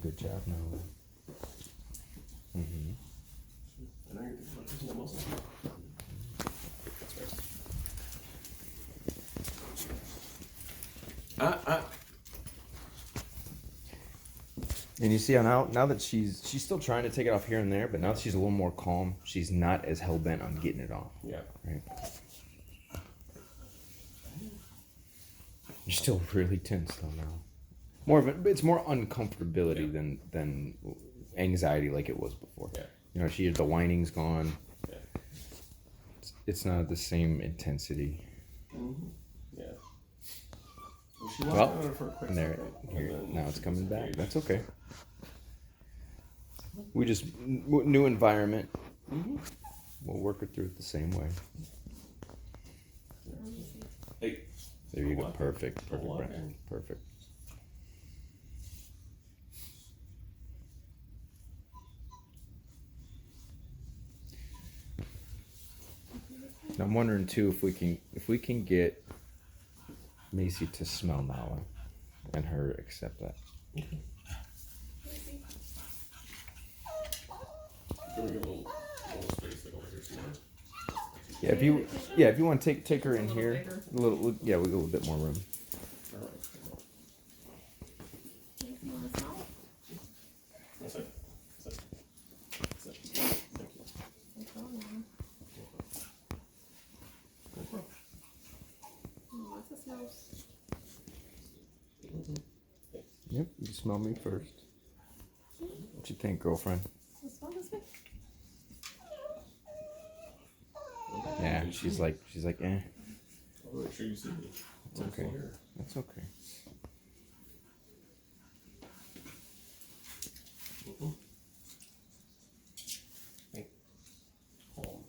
good job now. Mm-hmm. And I think about using that muscle. That's right. And you see how now that she's still trying to take it off here and there, but now that she's a little more calm, she's not as hell bent on getting it off. Yeah. Right. You're still really tense though now. It's more uncomfortability than anxiety like it was before. Yeah. You know, the whining's gone. Yeah. It's not the same intensity. Mm-hmm. Yeah. Well, and there, here, now it's coming back. That's okay. We just new environment. Mm-hmm. We'll work her through it the same way. Hey. There you go. Perfect. Brandon. Perfect. And I'm wondering too if we can get Macy to smell Nala and her accept that. Okay. Can we get a little space like over here somewhere? Yeah, if you want to take her in here, a little, we got a little bit more room. All right. That's it. That's it. That's it. Thank you. Yep, you smell me first. What you think, girlfriend? Yeah, she's like, eh. I'll make sure you see me. It's okay. That's okay. Mm-hmm. Hey. Calm.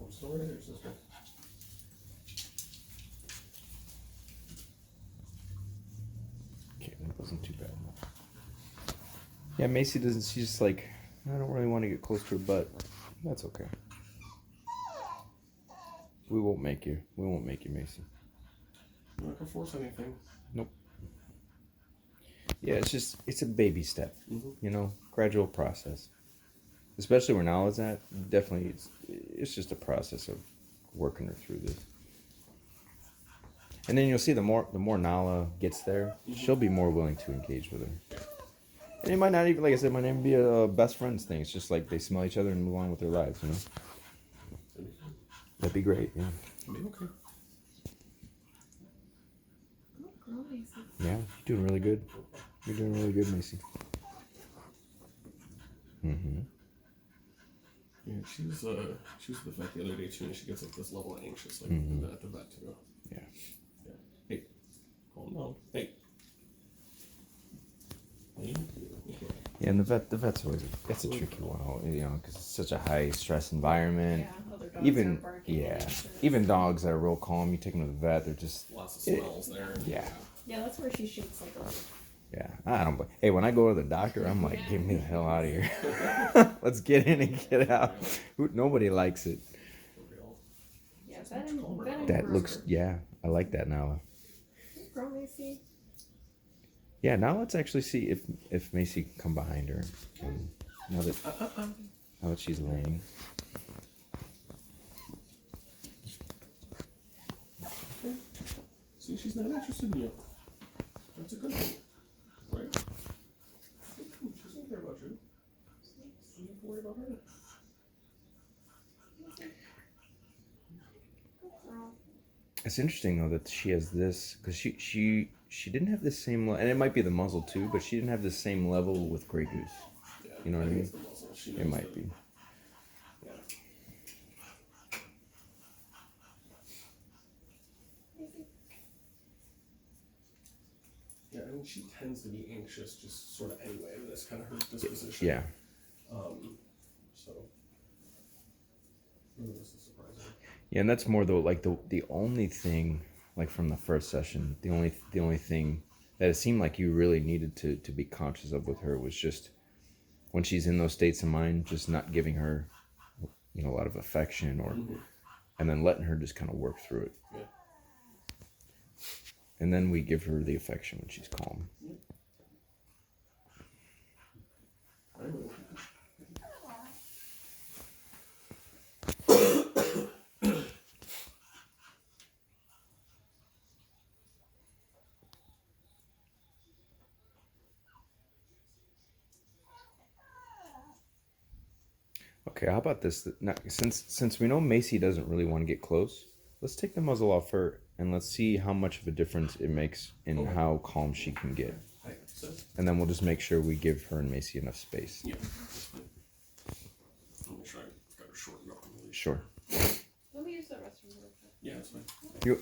I'm still right here, sister. Okay, that wasn't too bad. Yeah, Macy doesn't. She's just like, I don't really want to get close to her butt. That's okay. We won't make you. We won't make you, Macy. I'm not gonna force anything. Nope. Yeah, it's a baby step. Mm-hmm. You know, gradual process. Especially where Nala's at, definitely it's just a process of working her through this. And then you'll see the more Nala gets there, she'll be more willing to engage with her. And it might not even, like I said, it might not even be a best friends thing. It's just like they smell each other and move on with their lives, you know? That'd be great, yeah. It'll be okay. Yeah, you're doing really good. You're doing really good, Macy. Mm-hmm. Yeah, she was the vet the other day too, and she gets like this level of anxious, like at the vet too. Yeah. Yeah. Hey, calm down. Hey. Yeah, and the vet's always it's a tricky one, you know, because it's such a high stress environment. Yeah, other dogs are barking. Even dogs that are real calm, you take them to the vet, they're just Lots of smells there. Yeah. Yeah, that's where she shoots like a. Yeah, I don't. Hey, when I go to the doctor, I'm like, get me the hell out of here. Let's get in and get out. Nobody likes it. Yeah, that That looks. Yeah, I like that now. Girl, Macy. Yeah, now let's actually see if Macy can come behind her. Now that she's laying. See, she's not interested in you. That's a good thing, right? She doesn't care about you. You don't have to worry about her. It's interesting though that she has this because she didn't have the same and it might be the muzzle too, but she didn't have the same level with Grey Goose. Yeah, you know what I mean? It might the, be. Yeah. Yeah, I mean, she tends to be anxious just sort of anyway. That's kind of her disposition. Yeah. So. This is surprising. Yeah, and that's more though like the only thing like from the first session, the only thing that it seemed like you really needed to be conscious of with her was just when she's in those states of mind, just not giving her, a lot of affection, or and then letting her just kind of work through it. Yeah. And then we give her the affection when she's calm. I will. Okay, how about this? Now, since we know Macy doesn't really want to get close, let's take the muzzle off her and let's see how much of a difference it makes in how calm she can get. And then we'll just make sure we give her and Macy enough space. Yeah. I'm gonna try. Got her shortened up a little. Sure. Let me use the restroom real quick. Yeah, that's fine. You